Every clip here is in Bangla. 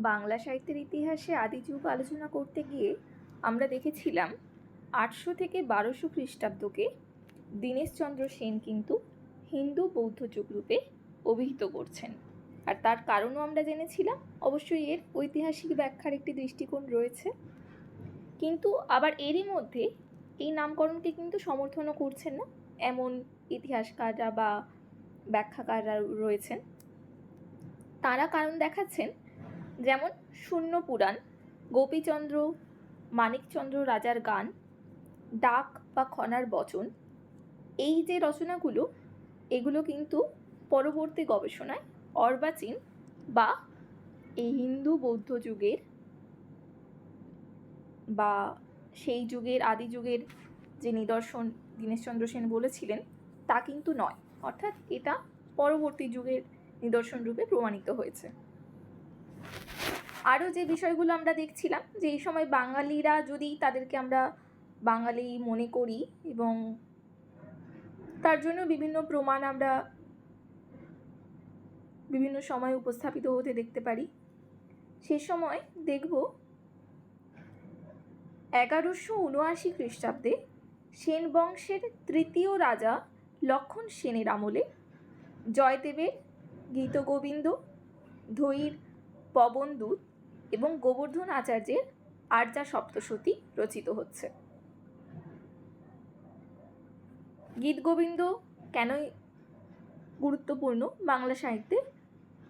বাংলা সাহিত্যের ইতিহাসে আদি যুগ আলোচনা করতে গিয়ে আমরা দেখেছিলাম 800 থেকে 1200 খ্রিস্টাব্দকে দীনেশচন্দ্র সেন কিন্তু হিন্দু বৌদ্ধ যুগ রূপে অভিহিত করছেন। আর তার কারণও আমরা জেনেছিলাম। অবশ্যই এর ঐতিহাসিক ব্যাখ্যার একটি দৃষ্টিকোণ রয়েছে, কিন্তু আবার এরই মধ্যে এই নামকরণকে কিন্তু সমর্থনও করছেন না এমন ইতিহাসকাররা বা ব্যাখ্যাকাররা রয়েছেন। তারা কারণ দেখাচ্ছেন, যেমন শূন্য পুরাণ, গোপীচন্দ্র, মানিকচন্দ্র রাজার গান, ডাক বা খনার বচন, এই যে রচনাগুলো, এগুলো কিন্তু পরবর্তী গবেষণায় অর্বাচীন বা এই হিন্দু বৌদ্ধ যুগের বা সেই যুগের আদি যুগের যে নিদর্শন দীনেশচন্দ্র সেন বলেছিলেন তা কিন্তু নয়, অর্থাৎ এটা পরবর্তী যুগের নিদর্শন রূপে প্রমাণিত হয়েছে। আরও যে বিষয়গুলো আমরা দেখছিলাম যে এই সময় বাঙালিরা যদি তাদেরকে আমরা বাঙালি মনে করি এবং তার জন্য বিভিন্ন প্রমাণ আমরা বিভিন্ন সময় উপস্থাপিত হতে দেখতে পারি। সে সময় দেখব 1179 খ্রিস্টাব্দে সেন বংশের তৃতীয় রাজা লক্ষণ সেনের আমলে জয়দেবের গীতগোবিন্দ, ধৈর পবনদূত এবং গোবর্ধন আচার্যের আর্যা সপ্তশতী রচিত হচ্ছে। গীতগোবিন্দ কেনই গুরুত্বপূর্ণ বাংলা সাহিত্যে,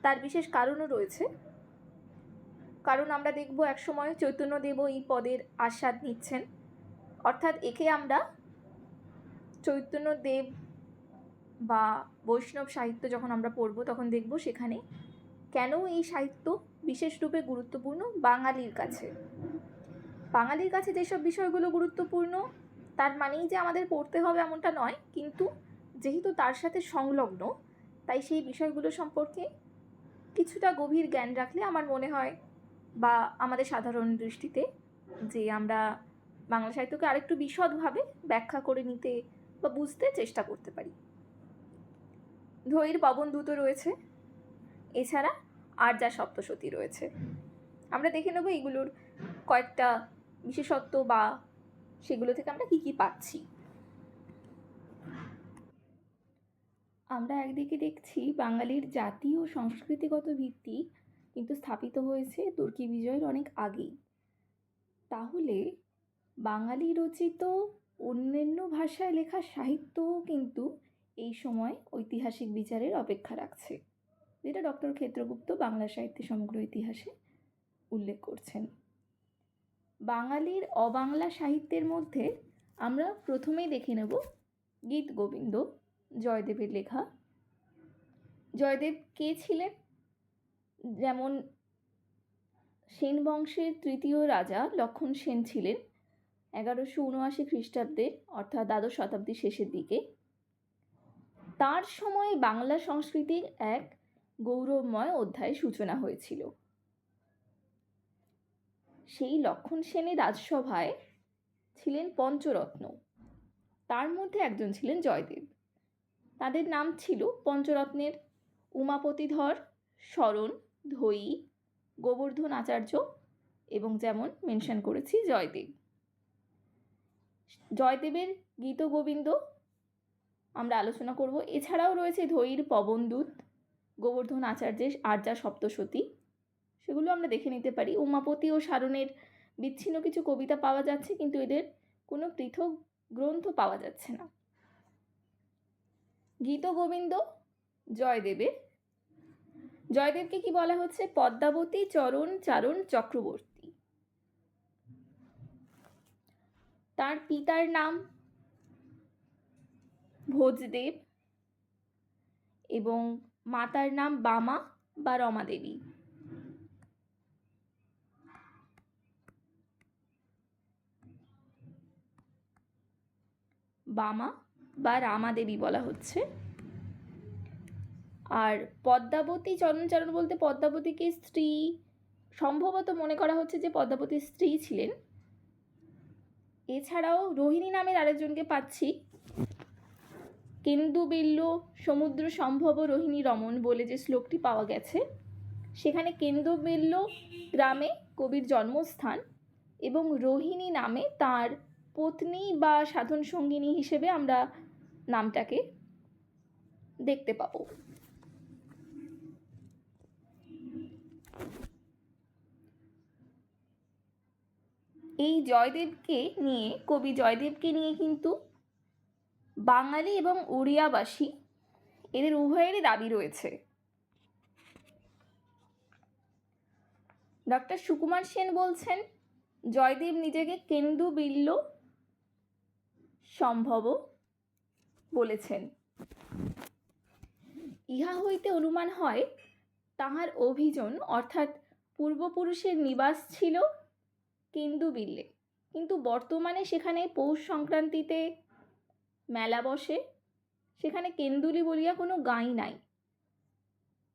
তার বিশেষ কারণও রয়েছে। কারণ আমরা দেখব একসময় চৈতন্যদেবও এই পদের আস্বাদ নিচ্ছেন, অর্থাৎ একে আমরা চৈতন্যদেব বা বৈষ্ণব সাহিত্য যখন আমরা পড়ব তখন দেখব সেখানে কেন এই সাহিত্য বিশেষ রূপে গুরুত্বপূর্ণ বাঙালির কাছে। বাঙালির কাছে যেসব বিষয়গুলো গুরুত্বপূর্ণ তার মানেই যে আমাদের পড়তে হবে এমনটা নয়, কিন্তু যেহেতু তার সাথে সংলগ্ন তাই সেই বিষয়গুলো সম্পর্কে কিছুটা গভীর জ্ঞান রাখলে আমার মনে হয় বা আমাদের সাধারণ দৃষ্টিতে যে আমরা বাংলা সাহিত্যকে আরেকটু বিশদভাবে ব্যাখ্যা করে নিতে বা বুঝতে চেষ্টা করতে পারি। ধৈর পবনদূত রয়েছে, এছাড়া আর্যা সপ্তশতী রয়েছে। আমরা দেখে নেব এগুলোর কয়েকটা বিশেষত্ব বা সেগুলো থেকে আমরা কী কী পাচ্ছি। আমরা একদিকে দেখছি বাঙালির জাতীয় সংস্কৃতিগত ভিত্তি কিন্তু স্থাপিত হয়েছে তুর্কি বিজয়ের অনেক আগেই। তাহলে বাঙালি রচিত অন্যান্য ভাষায় লেখা সাহিত্যও কিন্তু এই সময় ঐতিহাসিক বিচারের অপেক্ষা রাখছে, যেটা ডক্টর ক্ষেত্রগুপ্ত বাংলা সাহিত্যের সমগ্র ইতিহাসে উল্লেখ করছেন। বাঙালির অবাংলা সাহিত্যের মধ্যে আমরা প্রথমেই দেখে নেব গীত গোবিন্দ, জয়দেবের লেখা। জয়দেব কে ছিলেন? যেমন সেন বংশের তৃতীয় রাজা লক্ষণ সেন ছিলেন 1179 খ্রিস্টাব্দে, অর্থাৎ দ্বাদশ শতাব্দীর শেষের দিকে। তার সময়ে বাংলা সংস্কৃতির এক গৌরবময় অধ্যায়ের সূচনা হয়েছিল। সেই লক্ষণ সেনের রাজসভায় ছিলেন পঞ্চরত্ন, তার মধ্যে একজন ছিলেন জয়দেব। তাদের নাম ছিল পঞ্চরত্নের উমাপতিধর, শরণ, ধৈ, গোবর্ধন আচার্য এবং যেমন মেনশন করেছি জয়দেব। জয়দেবের গীতগোবিন্দ আমরা আলোচনা করব। এছাড়াও রয়েছে ধৈর পবনদূত, গোবর্ধন আচার্যের আর্যা সপ্তশতী, সেগুলো আমরা দেখে নিতে পারি। উমাপতি ও শারণের বিচ্ছিন্ন কিছু কবিতা পাওয়া যাচ্ছে, কিন্তু এদের কোনো পৃথক গ্রন্থ পাওয়া যাচ্ছে না। গীতগোবিন্দ জয়দেবকে কি বলা হচ্ছে? পদ্মাবতী চরণ চারণ চক্রবর্তী। তার পিতার নাম ভোজদেব এবং মাতার নাম বামা বা রমাদেবী। বামা বা রামাদেবী বলা হচ্ছে। আর পদ্মাবতী চরণচারণ বলতে পদ্মাবতীকে স্ত্রী, সম্ভবত মনে করা হচ্ছে যে পদ্মাবতীর স্ত্রী ছিলেন। এছাড়াও রোহিণী নামের আরেকজনকে পাচ্ছি, কেন্দুবিল্ল সমুদ্র সম্ভব রোহিণী রমন বলে যে শ্লোকটি পাওয়া গেছে, সেখানে কেন্দ্রবিল্ল গ্রামে কবির জন্মস্থান এবং রোহিণী নামে তার পত্নী বা সাধন সঙ্গিনী হিসেবে আমরা নামটাকে দেখতে পাবো। এই জয়দেবকে নিয়ে, কবি জয়দেবকে নিয়ে কিন্তু বাঙালি এবং ওড়িয়াবাসী এদের উভয়েরই দাবি রয়েছে। ডক্টর সুকুমার সেন বলছেন, জয়দেব নিজেকে কেন্দুবিল্ল সম্ভব বলেছেন। ইহা হইতে অনুমান হয় তাহার অভিযোজন অর্থাৎ পূর্বপুরুষের নিবাস ছিল কেন্দুবিল্লে, কিন্তু বর্তমানে সেখানে পৌষ সংক্রান্তিতে মেলা বসে, সেখানে কেন্দুলি বলিয়া কোনো গাঁই নাই।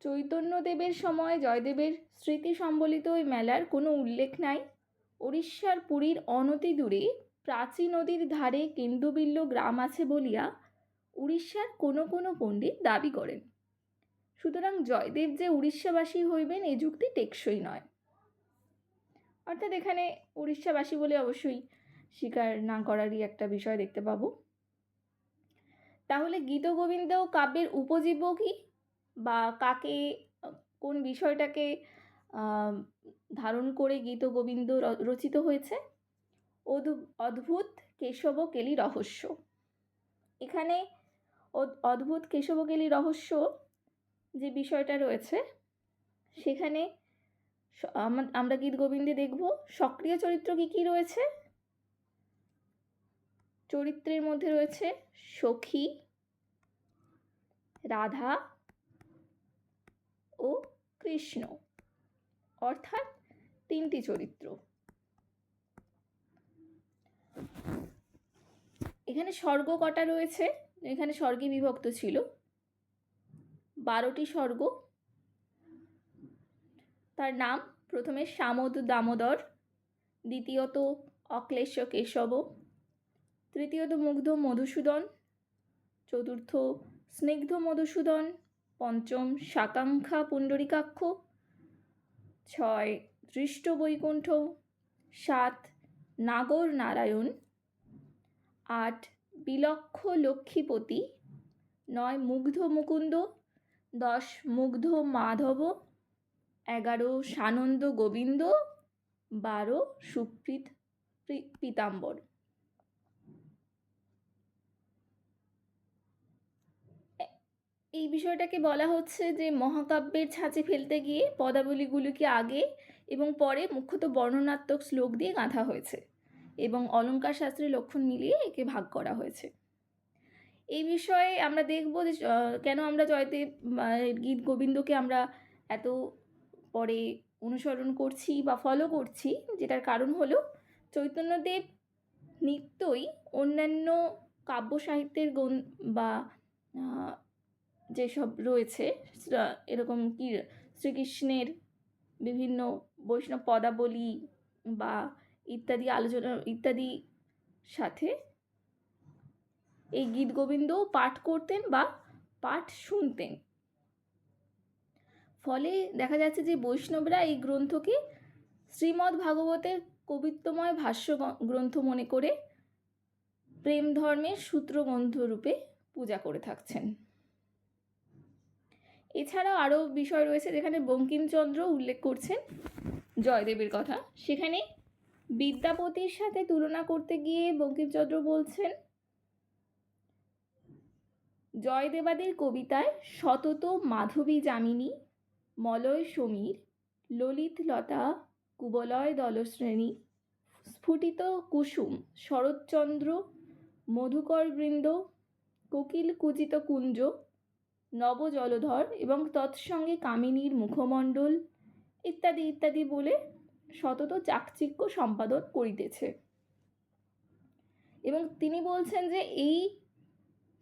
চৈতন্যদেবের সময় জয়দেবের স্মৃতি সম্বলিত ওই মেলার কোনো উল্লেখ নাই। উড়িষ্যার পুরীর অনতি দূরে প্রাচী নদীর ধারে কেন্দুবিল্ল গ্রাম আছে বলিয়া উড়িষ্যার কোনো কোনো পণ্ডিত দাবি করেন। সুতরাং জয়দেব যে উড়িষ্যাবাসী হইবেন এ যুক্তি টেকসই নয়। অর্থাৎ এখানে উড়িষ্যাবাসী বলে অবশ্যই স্বীকার না করারই একটা বিষয় দেখতে পাবো। তাহলে গীতগোবিন্দ কাব্যের উপজীব্য কি, বা কাকে, কোন বিষয়টাকে ধারণ করে গীতগোবিন্দ রচিত হয়েছে? অদ্ভুত কেশবকেলী রহস্য। এখানে অদ্ভুত কেশবকেলী রহস্য যে বিষয়টা রয়েছে, সেখানে আমরা গীতগোবিন্দে দেখব সক্রিয় চরিত্র কী কী রয়েছে। চরিত্রের মধ্যে রয়েছে সখী, রাধা ও কৃষ্ণ, অর্থাৎ তিনটি চরিত্র। এখানে স্বর্গ কটা রয়েছে? এখানে স্বর্গে বিভক্ত ছিল 12টি স্বর্গ। তার নাম প্রথমে সামদ দামোদর, দ্বিতীয়ত অক্লেশ কেশব, তৃতীয়ত মুগ্ধ মধুসূদন, চতুর্থ স্নিগ্ধ মধুসূদন, পঞ্চম শাকাঙ্ক্ষা পুণ্ডরিকাক্ষ, 6 দৃষ্ট বৈকুণ্ঠ, 7 নাগর নারায়ণ, 8 বিলক্ষ লক্ষ্মীপতি, 9 মুগ্ধ মুকুন্দ, 10 মুগ্ধ মাধব, 11 সানন্দ গোবিন্দ, 12 সুপ্রীত পীতাম্বর। এই বিষয়টাকে বলা হচ্ছে যে মহাকাব্যের ছাঁচে ফেলতে গিয়ে পদাবলীগুলিকে আগে এবং পরে মুখ্যত বর্ণনাত্মক শ্লোক দিয়ে গাঁথা হয়েছে এবং অলঙ্কার শাস্ত্রের লক্ষণ মিলিয়ে একে ভাগ করা হয়েছে। এই বিষয়ে আমরা দেখব যে কেন আমরা জয়দেব গীত গোবিন্দকে আমরা এত পরে অনুসরণ করছি বা ফলো করছি, যেটার কারণ হলো চৈতন্যদেব নিত্যই অন্যান্য কাব্য সাহিত্যের বা যেসব রয়েছে এরকম কি শ্রীকৃষ্ণের বিভিন্ন বৈষ্ণব পদাবলী বা ইত্যাদি আলোচনা ইত্যাদি সাথে এই গীত গোবিন্দও পাঠ করতেন বা পাঠ শুনতেন। ফলে দেখা যাচ্ছে যে বৈষ্ণবরা এই গ্রন্থকে শ্রীমদ্ ভাগবতের কবিত্বময় ভাষ্য গ্রন্থ মনে করে প্রেম ধর্মের সূত্রগ্রন্থ রূপে পূজা করে থাকছেন। এছাড়াও আরও বিষয় রয়েছে যেখানে বঙ্কিমচন্দ্র উল্লেখ করছেন জয়দেবের কথা। সেখানে বিদ্যাপতির সাথে তুলনা করতে গিয়ে বঙ্কিমচন্দ্র বলছেন, জয়দেবাদের কবিতায় সতত মাধবী যামিনী, মলয় সমীর, ললিত লতা, কুবলয় দলশ্রেণী, স্ফুটিত কুসুম, শরৎচন্দ্র, মধুকর বৃন্দ, কোকিল কুজিত কুঞ্জ, নবজলধর এবং তৎসঙ্গে কামিনীর মুখমণ্ডল ইত্যাদি ইত্যাদি বলে সতত চাকচিক্য সম্পাদন করিতেছে। এবং তিনি বলছেন যে এই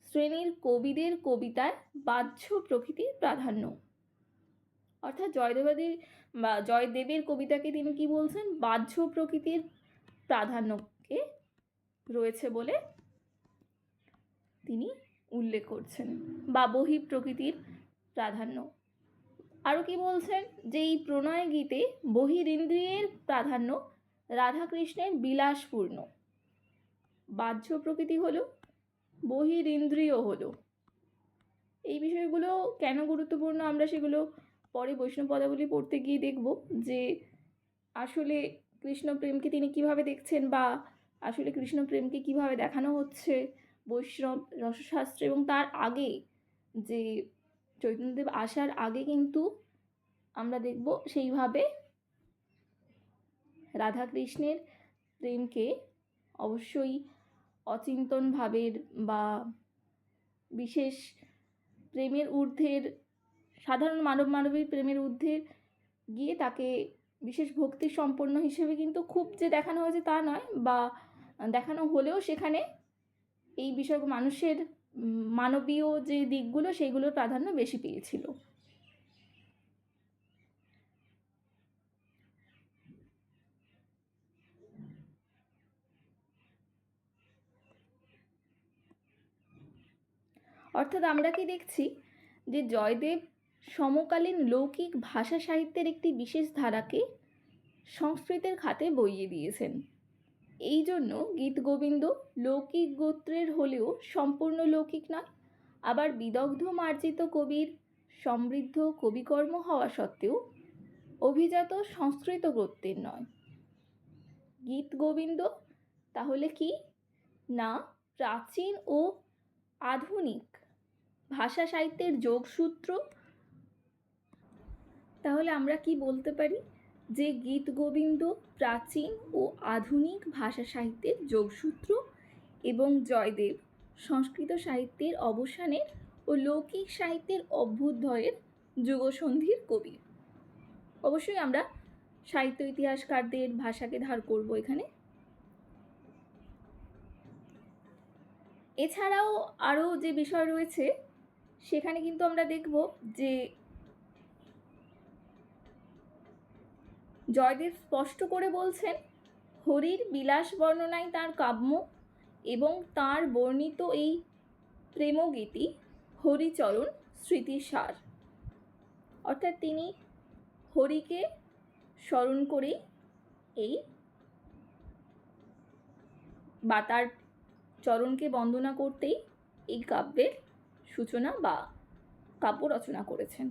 শ্রেণীর কবিদের কবিতায় বাহ্য প্রকৃতির প্রাধান্য, অর্থাৎ জয়দেবের কবিতাকে তিনি কি বলছেন, বাহ্য প্রকৃতির প্রাধান্যকে রয়েছে বলে তিনি উল্লেখ করছেন, বা বহি প্রকৃতির প্রাধান্য। আরও কি বলছেন, যে এই প্রণয় গীতে বহিরিন্দ্রিয়ের প্রাধান্য, রাধাকৃষ্ণের বিলাসপূর্ণ, বাহ্য প্রকৃতি হলো, বহিরিন্দ্রিয় হলো। এই বিষয়গুলো কেন গুরুত্বপূর্ণ আমরা সেগুলো পরে বৈষ্ণব পদাবলী পড়তে গিয়ে দেখব, যে আসলে কৃষ্ণ প্রেমকে তিনি কিভাবে দেখছেন, বা আসলে কৃষ্ণ প্রেমকে কিভাবে দেখানো হচ্ছে বৈষ্ণব রসশাস্ত্রে। এবং তার আগে, যে চৈতন্যদেব আসার আগে কিন্তু আমরা দেখব সেইভাবে রাধাকৃষ্ণের প্রেমকে অবশ্যই অচিন্তন ভাবের বা বিশেষ প্রেমের ঊর্ধ্বের, সাধারণ মানবীর প্রেমের ঊর্ধ্বের গিয়ে তাকে বিশেষ ভক্তি সম্পন্ন হিসেবে কিন্তু খুব যে দেখানো হয়েছে তা নয়, বা দেখানো হলেও সেখানে এই বিষয় মানুষের মানবীয় যে দিকগুলো সেইগুলোর প্রাধান্য বেশি পেয়েছিল। অর্থাৎ আমরা কি দেখছি, যে জয়দেব সমকালীন লৌকিক ভাষা সাহিত্যের একটি বিশেষ ধারাকে সংস্কৃতের খাতে বইয়ে দিয়েছেন। এই জন্য গীতগোবিন্দ লৌকিক গোত্রের হলেও সম্পূর্ণ লৌকিক নয়, আবার বিদগ্ধ মার্জিত কবির সমৃদ্ধ কবিকর্ম হওয়া সত্ত্বেও অভিজাত সংস্কৃত গোত্রের নয়। গীতগোবিন্দ তাহলে কি না, প্রাচীন ও আধুনিক ভাষা সাহিত্যের যোগসূত্র। তাহলে আমরা কি বলতে পারি, যে গীতগোবিন্দ প্রাচীন ও আধুনিক ভাষা সাহিত্যের যোগসূত্র, এবং জয়দেব সংস্কৃত সাহিত্যের অবসানের ও লৌকিক সাহিত্যের অভ্যুদয়ের যুগসন্ধির কবি। অবশ্যই আমরা সাহিত্য ইতিহাসকারদের ভাষাকে ধার করব এখানে। এছাড়াও আরও যে বিষয় রয়েছে সেখানে কিন্তু আমরা দেখব যে জয়দেব স্পষ্ট করে বলছেন, হরির বিলাস বর্ণনায় তাঁর কাব্য এবং তাঁর বর্ণিত এই প্রেমগীতি হরিচরণ স্মৃতিসার। অর্থাৎ তিনি হরিকে স্মরণ করেই এই বা তার চরণকে বন্দনা করতেই এই কাব্যের সূচনা বা কাব্য রচনা করেছেন।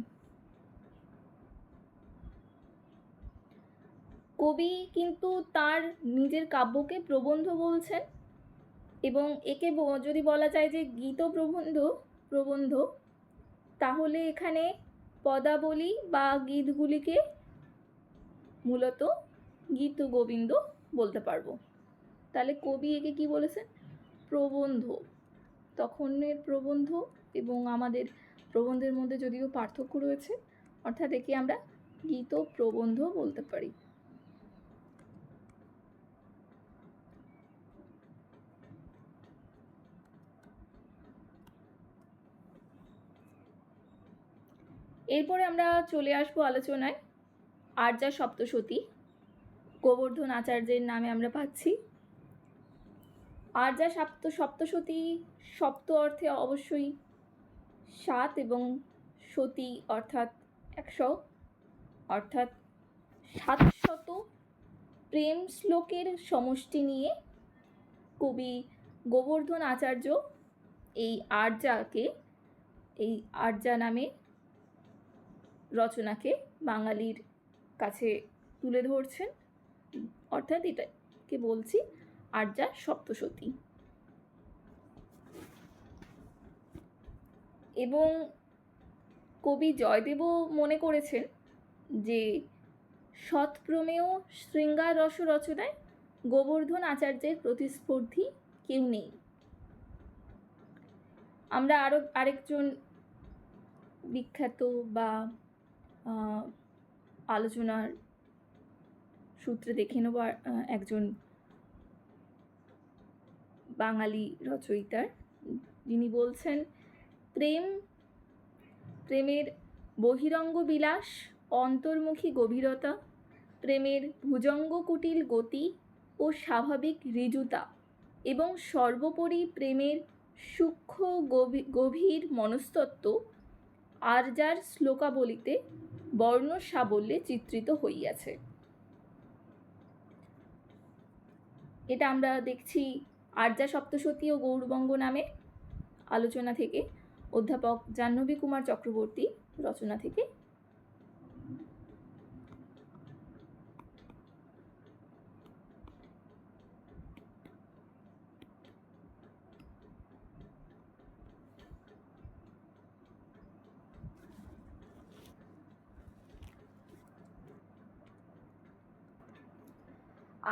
কবি কিন্তু তার নিজের কাব্যকে প্রবন্ধ বলছেন, এবং একে যদি বলা যায় যে গীত প্রবন্ধ, তাহলে এখানে পদাবলী বা গীতগুলিকে মূলত গীত গোবিন্দ বলতে পারবো। তাহলে কবি একে কি বলেছেন, প্রবন্ধ। তখনের প্রবন্ধ এবং আমাদের প্রবন্ধের মধ্যে যদিও পার্থক্য রয়েছে, অর্থাৎ একে আমরা গীত প্রবন্ধ বলতে পারি। এরপরে আমরা চলে আসবো আলোচনায় আর্যা সপ্তশতী, গোবর্ধন আচার্যের নামে আমরা পাচ্ছি। আর্যা সপ্তশতী, সপ্ত অর্থে অবশ্যই 7 এবং সতী অর্থাৎ 100, অর্থাৎ 700 প্রেম শ্লোকের সমষ্টি নিয়ে কবি গোবর্ধন আচার্য এই আর্যা নামে রচনাকে বাঙালির কাছে তুলে ধরছেন। অর্থাৎ এটাকে বলছি আর্যা সপ্তশতী। এবং কবি জয়দেবও মনে করেছেন যে সৎপ্রমেয় শৃঙ্গার রস রচনায় গোবর্ধন আচার্যের প্রতিস্পর্ধী কেউ নেই। আমরা আরেকজন বিখ্যাত বা আলোচনার সূত্রে দেখে নেব একজন বাঙালি রচয়িতার, যিনি বলছেন, প্রেমের বহিরঙ্গ বিলাস, অন্তর্মুখী গভীরতা, প্রেমের ভুজঙ্গ কুটিল গতি ও স্বাভাবিক ঋজুতা, এবং সর্বোপরি প্রেমের সূক্ষ্ম গভীর মনস্তত্ত্ব আর্যার শ্লোকাবলিতে বর্ণ সাবল্যে চিত্রিত হইয়াছে। এটা আমরা দেখছি আর্যা সপ্তশতী ও গৌড়বঙ্গ নামে আলোচনা থেকে, অধ্যাপক জাহ্নবী কুমার চক্রবর্তী রচনা থেকে।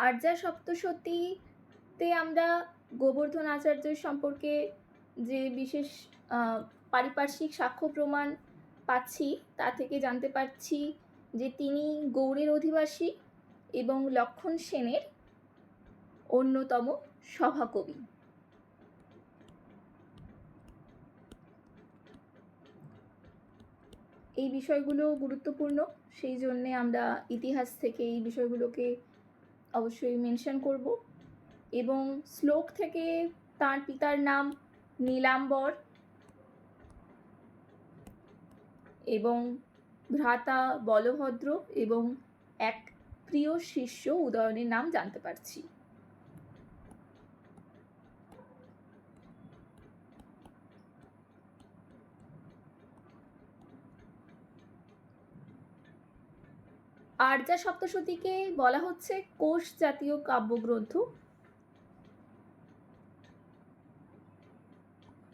আর্যা সপ্তশতীতে আমরা গোবর্ধন আচার্যের সম্পর্কে যে বিশেষ পারিপার্শ্বিক সাক্ষ্য প্রমাণ পাচ্ছি তা থেকে জানতে পারছি যে তিনি গৌড়ের অধিবাসী এবং লক্ষণ সেনের অন্যতম সভাকবি। এই বিষয়গুলো গুরুত্বপূর্ণ, সেই জন্যে আমরা ইতিহাস থেকে এই বিষয়গুলোকে অবশ্যই মেনশন করব। এবং শ্লোক থেকে তার পিতার নাম নীলাম্বর এবং ভ্রাতা বলভদ্র এবং এক প্রিয় শিষ্য উদয়নের নাম জানতে পারছি। আর্যা সপ্তশতীকে বলা হচ্ছে কোষ জাতীয় কাব্যগ্রন্থ।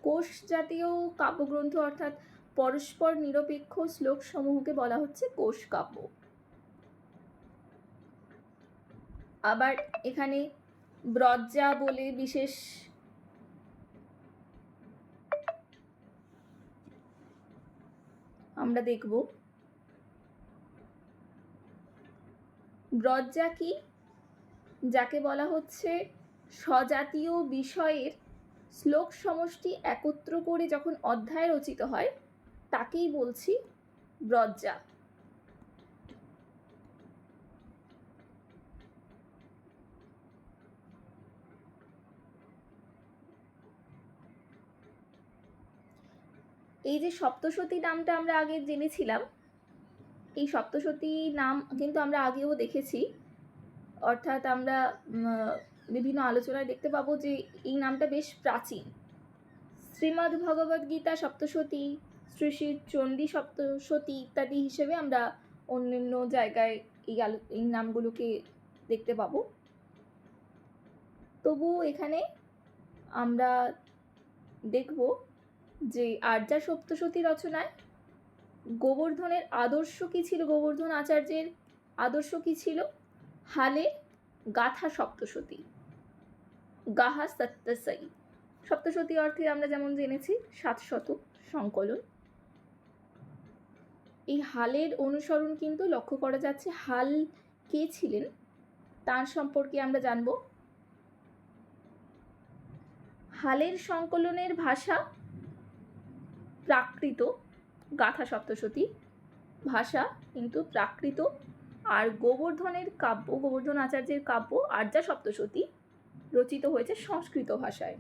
কোষ জাতীয় কাব্যগ্রন্থ অর্থাৎ পরস্পর নিরপেক্ষ শ্লোক সমূহকে বলা হচ্ছে কোষ কাব্য। আবার এখানে ব্রজ্জা বলে বিশেষ আমরা দেখব। ব্রজ্জা কি? যাকে বলা হচ্ছে স্বজাতীয় বিষয়ের শ্লোক সমষ্টি একত্র করে যখন অধ্যায় রচিত হয় তাকেই বলছি ব্রজ্জা। এই যে সপ্তশতী নামটা আমরা আগে জেনেছিলাম, এই সপ্তশতী নাম কিন্তু আমরা আগেও দেখেছি, অর্থাৎ আমরা বিভিন্ন আলোচনায় দেখতে পাবো যে এই নামটা বেশ প্রাচীন। শ্রীমদ্ ভগবদ্ গীতা সপ্তশতী, শ্রী শ্রী চণ্ডী সপ্তশতী ইত্যাদি হিসেবে আমরা অন্যান্য জায়গায় এই নামগুলোকে দেখতে পাবো। তবু এখানে আমরা দেখব যে আর্যা সপ্তশতী রচনায় গোবর্ধনের আদর্শ কী ছিল, গোবর্ধন আচার্যের আদর্শ কী ছিল? হালে গাথা সপ্তশতী, গাহা সত্যসাই। সপ্তশতী অর্থে আমরা যেমন জেনেছি 700 সংকলন। এই হালের অনুসরণ কিন্তু লক্ষ্য করা যাচ্ছে। হাল কে ছিলেন তার সম্পর্কে আমরা জানব। হালের সংকলনের ভাষা প্রাকৃত, গাথা সপ্তশতী ভাষা কিন্তু প্রাকৃত। আর গোবর্ধনের কাব্য, গোবর্ধন আচার্যের কাব্য আর্যা সপ্তশতী রচিত হয়েছে সংস্কৃত ভাষায়।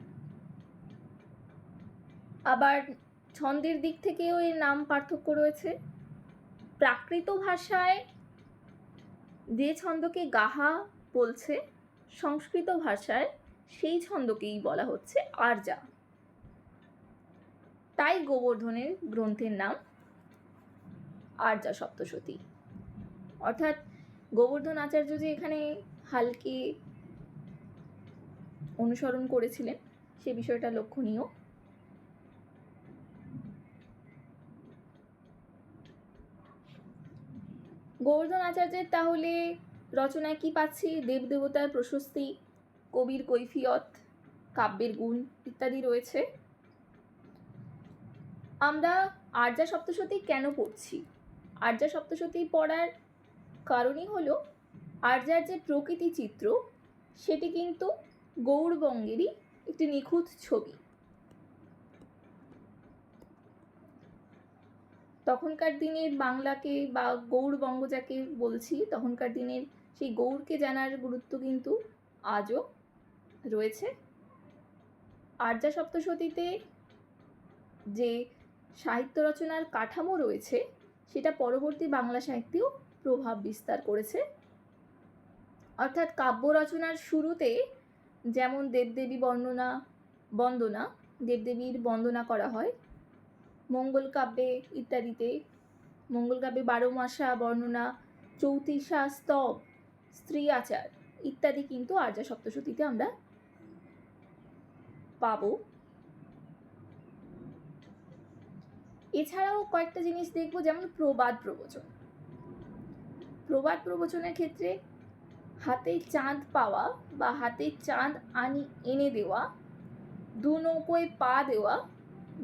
আবার ছন্দের দিক থেকেও এর নাম পার্থক্য রয়েছে। প্রাকৃত ভাষায় যে ছন্দকে গাহা বলছে, সংস্কৃত ভাষায় সেই ছন্দকেই বলা হচ্ছে আর্যা। তাই গোবর্ধনের গ্রন্থের নাম আর্যা সপ্তশতী। অর্থাৎ গোবর্ধন আচার্য যে এখানে হালকে অনুসরণ করেছিলেন সে বিষয়টা লক্ষণীয়। গোবর্ধন আচার্যের তাহলে রচনায় কি পাচ্ছি? দেবদেবতার প্রশস্তি, কবির কৈফিয়ত, কাব্যের গুণ ইত্যাদি রয়েছে। আমরা আর্যা সপ্তশতী কেন পড়ছি? আর্যা সপ্তশতী পড়ার কারণই হলো আর্যার যে প্রকৃতি চিত্র সেটি কিন্তু গৌড়বঙ্গেরই একটি নিখুঁত ছবি। তখনকার দিনের বাংলাকে বা গৌড়বঙ্গ যাকে বলছি, তখনকার দিনের সেই গৌড়কে জানার গুরুত্ব কিন্তু আজও রয়েছে। আর্যা সপ্তশতীতে যে সাহিত্য রচনার কাঠামো রয়েছে সেটা পরবর্তী বাংলা সাহিত্যেও প্রভাব বিস্তার করেছে। অর্থাৎ কাব্য রচনার শুরুতে যেমন দেবদেবী বন্দনা দেবদেবীর বন্দনা করা হয়, মঙ্গল কাব্যে ইত্যাদিতে, মঙ্গল কাব্যে 12 মাসা বর্ণনা, চৌতিসা স্তব, স্ত্রী আচার ইত্যাদি কিন্তু আর্য সপ্তশতীতে আমরা পাবো। এছাড়াও কয়েকটা জিনিস দেখবো, যেমন প্রবাদ প্রবচন। প্রবাদ প্রবচনের ক্ষেত্রে হাতে চাঁদ পাওয়া বা হাতে চাঁদ এনে দেওয়া, দু নৌকোয় পা দেওয়া,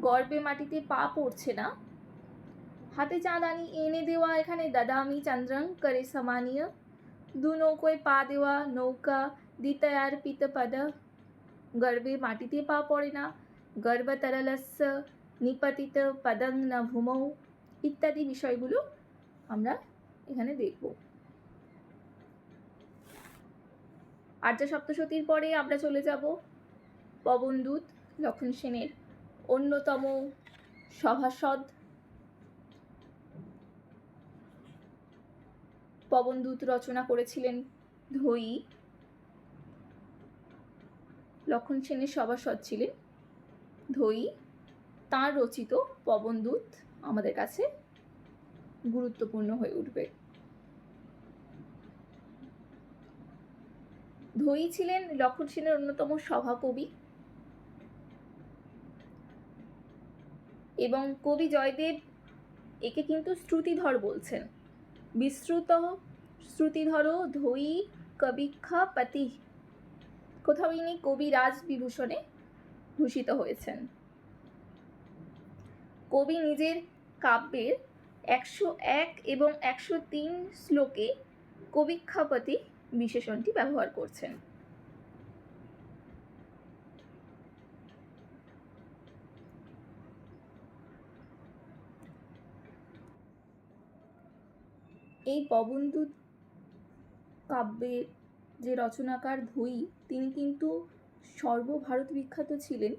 গর্বে মাটিতে পা পড়ছে না, হাতে চাঁদ এনে দেওয়া, এখানে দাদামি চন্দ্রং করে সমানীয়, দু নৌকোয় পা দেওয়া, নৌকা দ্বিতয়ার পিতপদ, গর্বে মাটিতে পা পড়ে না, গর্ভতরলস্য নিপতিত পদং ন ভূমৌ ইত্যাদি বিষয়গুলো আমরা এখানে দেখব। আর্য সপ্তশতীর পরে আমরা চলে যাব পবনদূত, লক্ষণ সেনের অন্যতম সভাসদ। পবনদূত রচনা করেছিলেন ধৈ, লক্ষণ সেনের সভাসদ ছিলেন ধৈ। তাঁর রচিত পবনদূত আমাদের কাছে গুরুত্বপূর্ণ হয়ে উঠবে। ধৈ ছিলেন লক্ষণ সেনের অন্যতম সভাকবি এবং কবি জয়দেব একে কিন্তু শ্রুতিধর বলছেন। বিশ্রুত শ্রুতিধর ধৈ কবিক্ষাপতি, কোথাও ইনি কবিরাজ বিভূষণে ভূষিত হয়েছেন। কবি নিজের কাব্যের 101 এবং 103 শ্লোকে কবিক্ষাপতি বিশেষণটি ব্যবহার করছেন। এই পবনদূত কাব্যের যে রচনাকার ধৈ, তিনি কিন্তু সর্বভারত বিখ্যাত ছিলেন,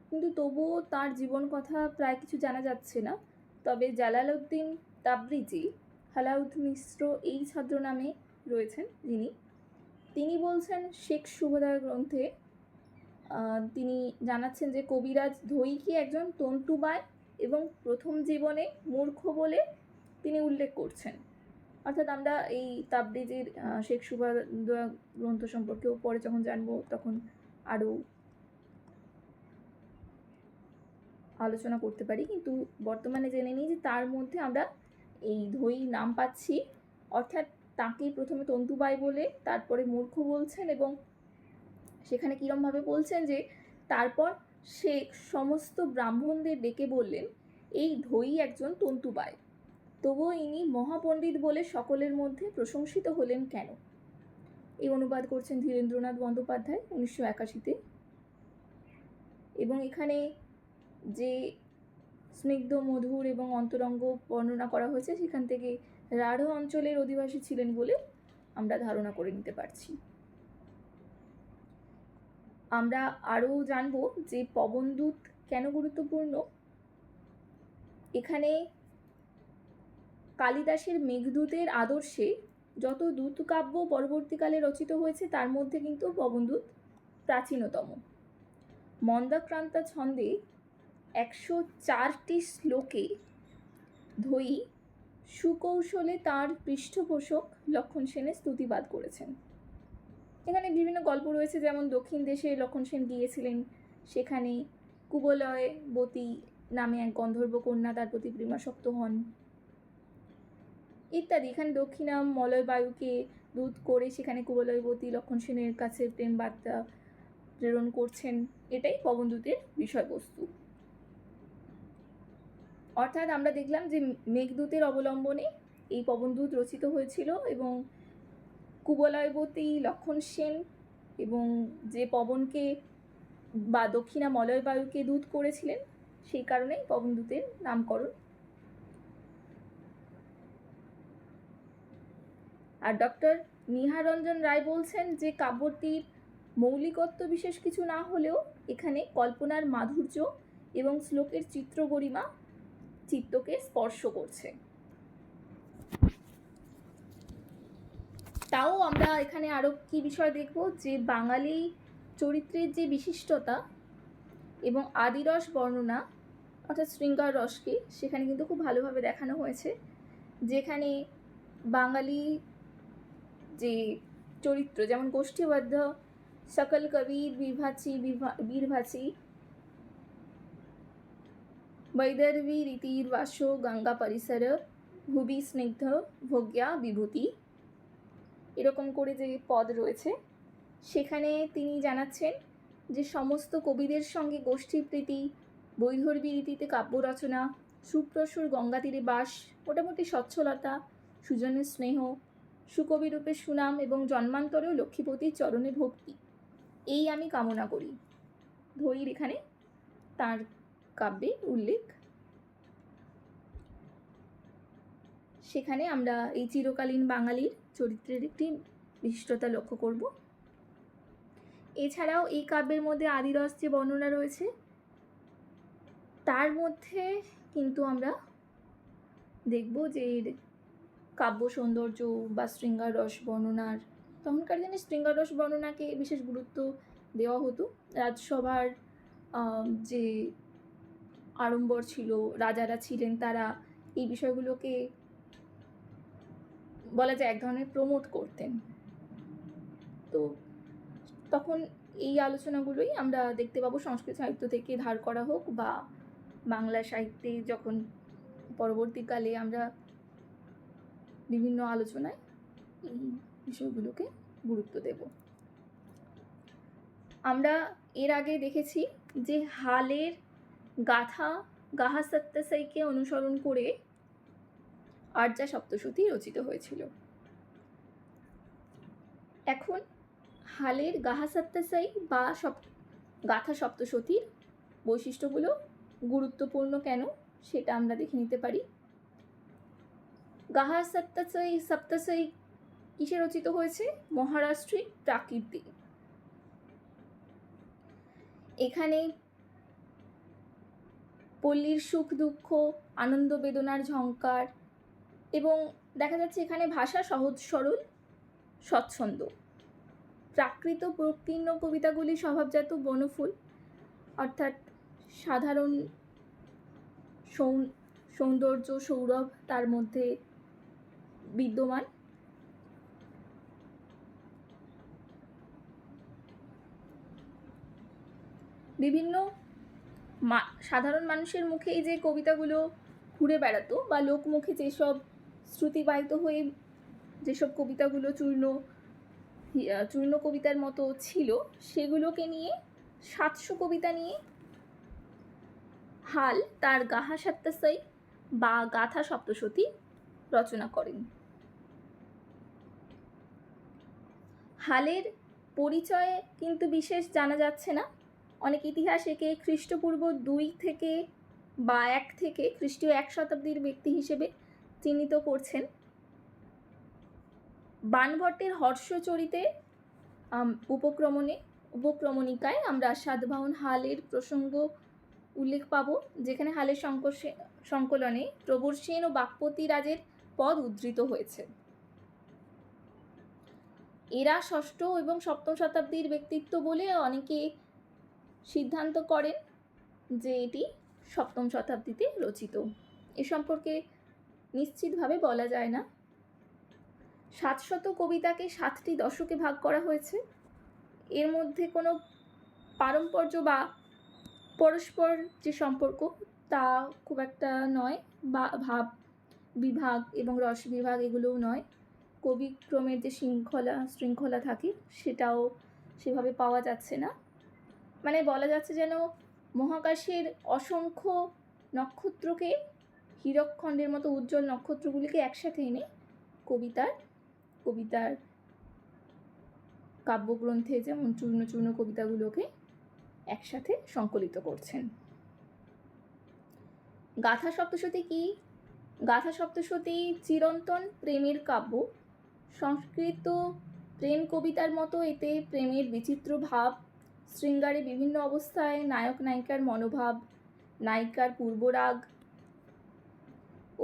কিন্তু তবুও তার জীবন কথা প্রায় কিছু জানা যাচ্ছে না। তবে জালালউদ্দিন তাবরিজি, হালাউদ মিশ্র এই ছাত্র নামে রয়েছেন তিনি বলছেন শেখ সুভদার গ্রন্থে, তিনি জানাচ্ছেন যে কবিরাজ ধৈকে একজন তন্তুবায় এবং প্রথম জীবনে মূর্খ বলে তিনি উল্লেখ করছেন। অর্থাৎ আমরা এই তাবরিজির শেখ সুভদার গ্রন্থ সম্পর্কেও পরে যখন জানবো তখন আরও আলোচনা করতে পারি, কিন্তু বর্তমানে জেনে নিই যে তার মধ্যে আমরা এই ধৈ নাম পাচ্ছি। অর্থাৎ তাকে প্রথমে তন্তুবাই বলে তারপরে মূর্খ বলছেন, এবং সেখানে কীরমভাবে বলছেন যে তারপর সে সমস্ত ব্রাহ্মণদের ডেকে বললেন এই ধৈ একজন তন্তুবাই, তবুও ইনি মহাপণ্ডিত বলে সকলের মধ্যে প্রশংসিত হলেন কেন। এই অনুবাদ করছেন ধীরেন্দ্রনাথ বন্দ্যোপাধ্যায় 1981-তে। এবং এখানে যে স্নিগ্ধ মধুর এবং অন্তরঙ্গ বর্ণনা করা হয়েছে সেখান থেকে রাঢ় অঞ্চলের অধিবাসী ছিলেন বলে আমরা ধারণা করে নিতে পারছি। আমরা আরও জানব যে পবনদূত কেন গুরুত্বপূর্ণ। এখানে কালিদাসের মেঘদূতের আদর্শে যত দূত কাব্য পরবর্তীকালে রচিত হয়েছে তার মধ্যে কিন্তু পবনদূত প্রাচীনতম। মন্দাক্রান্তা ছন্দে 104টি শ্লোকে ধৈ সুকৌশলে তাঁর পৃষ্ঠপোষক লক্ষণ সেনের স্তুতিবাদ করেছেন। এখানে বিভিন্ন গল্প রয়েছে, যেমন দক্ষিণ দেশে লক্ষণ সেন গিয়েছিলেন, সেখানে কুবলয়বতী নামে এক গন্ধর্ব কন্যা তার প্রতি প্রেমাসক্ত হন ইত্যাদি। এখানে দক্ষিণা মলয়বায়ুকে দূত করে সেখানে কুবলয়বতী লক্ষণ সেনের কাছে প্রেম বার্তা প্রেরণ করছেন, এটাই পবনদূতের বিষয়বস্তু। অর্থাৎ আমরা দেখলাম যে মেঘদূতের অবলম্বনে এই পবনদূত রচিত হয়েছিল, এবং কুবলয়বতী লক্ষণ সেন এবং যে পবনকে বা দক্ষিণা মলয়বায়ুকে দূত করেছিলেন সেই কারণেই পবনদূতের নামকরণ। আর ডক্টর নিহারঞ্জন রায় বলছেন যে কাব্যটির মৌলিকত্ব বিশেষ কিছু না হলেও এখানে কল্পনার মাধুর্য এবং শ্লোকের চিত্রগরিমা চিত্তকে স্পর্শ করছে। তাও আমরা এখানে আরও কী বিষয় দেখব, যে বাঙালি চরিত্রের যে বিশিষ্টতা এবং আদিরস বর্ণনা অর্থাৎ শৃঙ্গার রসকে সেখানে কিন্তু খুব ভালোভাবে দেখানো হয়েছে, যেখানে বাঙালি যে চরিত্র যেমন গোষ্ঠীবদ্ধ সকল কবির বীরভাচি বৈদর্ভী রীতির বাস গঙ্গা পরিসর ভুবি স্নিগ্ধ ভোগ্যা বিভূতি, এরকম করে যে পদ রয়েছে সেখানে তিনি জানাচ্ছেন যে সমস্ত কবিদের সঙ্গে গোষ্ঠীপ্রীতি, বৈদর্ভী রীতিতে কাব্য রচনা, সুপ্রসুর গঙ্গা তীরে বাস, মোটামুটি স্বচ্ছলতা, সুজনের স্নেহ, সুকবিরূপে সুনাম এবং জন্মান্তরেও লক্ষ্মীপতির চরণে ভক্তি, এই আমি কামনা করি। ধৈর এখানে তার কাব্যে উল্লেখ। সেখানে আমরা এই চিরকালীন বাঙালির চরিত্রের একটি বিশিষ্টতা লক্ষ্য করব। এছাড়াও এই কাব্যের মধ্যে আদিরস যে বর্ণনা রয়েছে তার মধ্যে কিন্তু আমরা দেখব যে কাব্য সৌন্দর্য বা শৃঙ্গার রস বর্ণনার, তখনকার দিনে শৃঙ্গার রস বর্ণনাকে বিশেষ গুরুত্ব দেওয়া হতো। রাজসভার যে আড়ম্বর ছিল, রাজারা ছিলেন, তারা এই বিষয়গুলোকে বলা যায় এক ধরনের প্রমোট করতেন। তো তখন এই আলোচনাগুলোই আমরা দেখতে পাবো সংস্কৃত সাহিত্য থেকে ধার করা হোক বা বাংলা সাহিত্যে যখন পরবর্তীকালে আমরা বিভিন্ন আলোচনায় এই বিষয়গুলোকে গুরুত্ব দেব। আমরা এর আগে দেখেছি যে হালের গাথা গাহা সত্যাসাইকে অনুসরণ করে আর্যা সপ্তশতী রচিত হয়েছিল। এখন হালের গাহা সত্যাসাই বা গাথা সপ্তশতীর বৈশিষ্ট্যগুলো গুরুত্বপূর্ণ কেন সেটা আমরা দেখে নিতে পারি। গাহা সপ্তশতী কিসে রচিত হয়েছে? মহারাষ্ট্রে প্রাকৃতি। এখানে পল্লীর সুখ দুঃখ, আনন্দ বেদনার ঝঙ্কার, এবং দেখা যাচ্ছে এখানে ভাষা সহজ সরল স্বচ্ছন্দ। প্রাকৃত প্রকীর্ণ কবিতাগুলি স্বভাবজাত বনফুল, অর্থাৎ সাধারণ সৌন্দর্য সৌরভ তার মধ্যে বিদ্যমান। বিভিন্ন সাধারণ মানুষের মুখে এই যে কবিতাগুলো ঘুরে বেড়াতো বা লোকমুখে যেসব শ্রুতিবাহিত হয়ে যেসব কবিতাগুলো চূর্ণ কবিতার মতো ছিল, সেগুলোকে নিয়ে 700 কবিতা নিয়ে হাল তার গাহা সত্যাসাই বা গাথা সপ্তশতী রচনা করেন। হালের পরিচয়ে কিন্তু বিশেষ জানা যাচ্ছে না। অনেক ইতিহাস একে খ্রিস্টপূর্ব 2 থেকে বা 1 থেকে খ্রিস্টীয় 1 শতাব্দীর ব্যক্তি হিসেবে চিহ্নিত করছেন। বাণভট্টের হর্ষচরিতে উপক্রমণিকায় আমরা সাতবাহন হালের প্রসঙ্গ উল্লেখ পাব, যেখানে হালের সংকলনে প্রবর সেন ও বাগপতি রাজের পদ উদ্ধৃত হয়েছে। এরা 6ষ্ঠ এবং 7ম শতাব্দীর ব্যক্তিত্ব বলে অনেকে সিদ্ধান্ত করেন যে এটি 7ম শতাব্দীতে রচিত। এ সম্পর্কে নিশ্চিতভাবে বলা যায় না। 700 কবিতাকে 7টি দশকে ভাগ করা হয়েছে। এর মধ্যে কোনো পারম্পর্য বা পরস্পর যে সম্পর্ক তা খুব একটা নয়, বা ভাব বিভাগ এবং রস বিভাগ এগুলোও নয়। কবিক্রমের যে শৃঙ্খলা থাকে সেটাও সেভাবে পাওয়া যাচ্ছে না। মানে বলা যাচ্ছে যেন মহাকাশের অসংখ্য নক্ষত্রকে, হীরকখণ্ডের মতো উজ্জ্বল নক্ষত্রগুলিকে একসাথে এনে কবিতার কাব্যগ্রন্থে যেমন চূর্ণ কবিতাগুলোকে একসাথে সংকলিত করছেন। গাথা সপ্তশতী কি? গাথা সপ্তশতী চিরন্তন প্রেমের কাব্য। সংস্কৃত প্রেম কবিতার মতো এতে প্রেমের বিচিত্র ভাব, শৃঙ্গারে বিভিন্ন অবস্থায় নায়ক নায়িকার মনোভাব, নায়িকার পূর্বরাগ,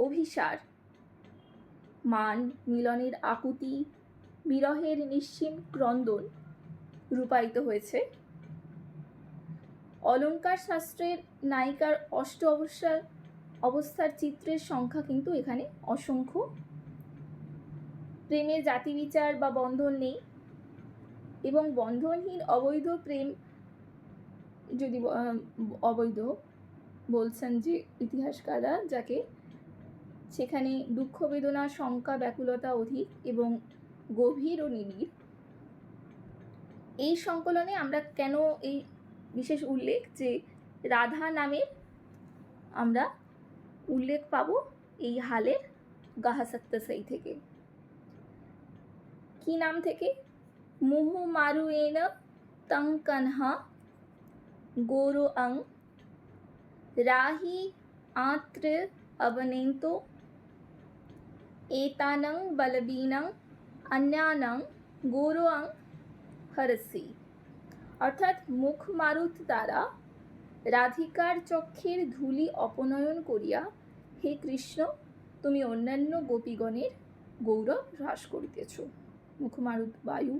অভিসার, মান, মিলনের আকুতি, বিরহের নিশ্চিম ক্রন্দন রূপায়িত হয়েছে। অলঙ্কার শাস্ত্রের নায়িকার অবস্থার চিত্রের সংখ্যা কিন্তু এখানে অসংখ্য। প্রেমের জাতি বিচার বা বন্ধন নেই, এবং বন্ধনহীন অবৈধ প্রেম, যদি অবৈধ বলছেন যে ইতিহাসকাররা, যাকে সেখানে দুঃখ বেদনা শঙ্কা ব্যাকুলতা অধিক এবং গভীর ও নিবিড়। এই সংকলনে আমরা কেন এই বিশেষ উল্লেখ যে রাধা নামের আমরা উল্লেখ পাবো এই হালের গাহা সত্তসাই থেকে। কি নাম থেকে? মুহু মারুয়েন তং কনহা গোরো অং রাহি আত্র অবনেতো এতানং বলবীনং অন্যানং গোরো অং হরসি। অর্থাৎ মুখ মারুত দ্বারা রাধিকার চক্ষের ধূলি অপনয়ন করিয়া হে কৃষ্ণ তুমি অন্যান্য গোপীগণের গৌরব হ্রাস করিতেছ। মুখমারুত বায়ু।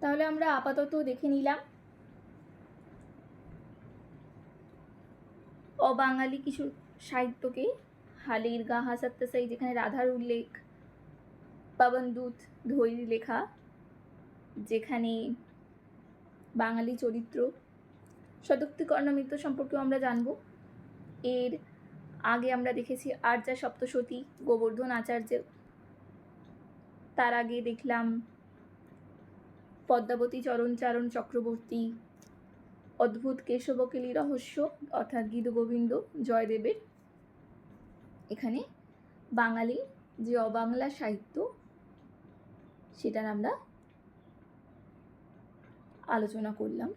তাহলে আমরা আপাতত দেখে নিলাম অবাঙালি কিছু সাহিত্যকে, হালের গাহা সত্তসাই যেখানে রাধার উল্লেখ, পবনদূত ধৈর্য লেখা যেখানে বাঙালি চরিত্র, শতোক্তি কর্ণমিত্র সম্পর্কেও আমরা জানব। এর আগে আমরা দেখেছি আর্যা সপ্তশতী গোবর্ধন আচার্য, তার আগে দেখলাম পদ্মাবতী চরণচারণ চক্রবর্তী অদ্ভুত কেশবকেলী রহস্য অর্থাৎ গীতগোবিন্দ জয়দেবের। এখানে বাঙালি যে অবাংলা সাহিত্য সেটার আমরা আলোচনা করলাম।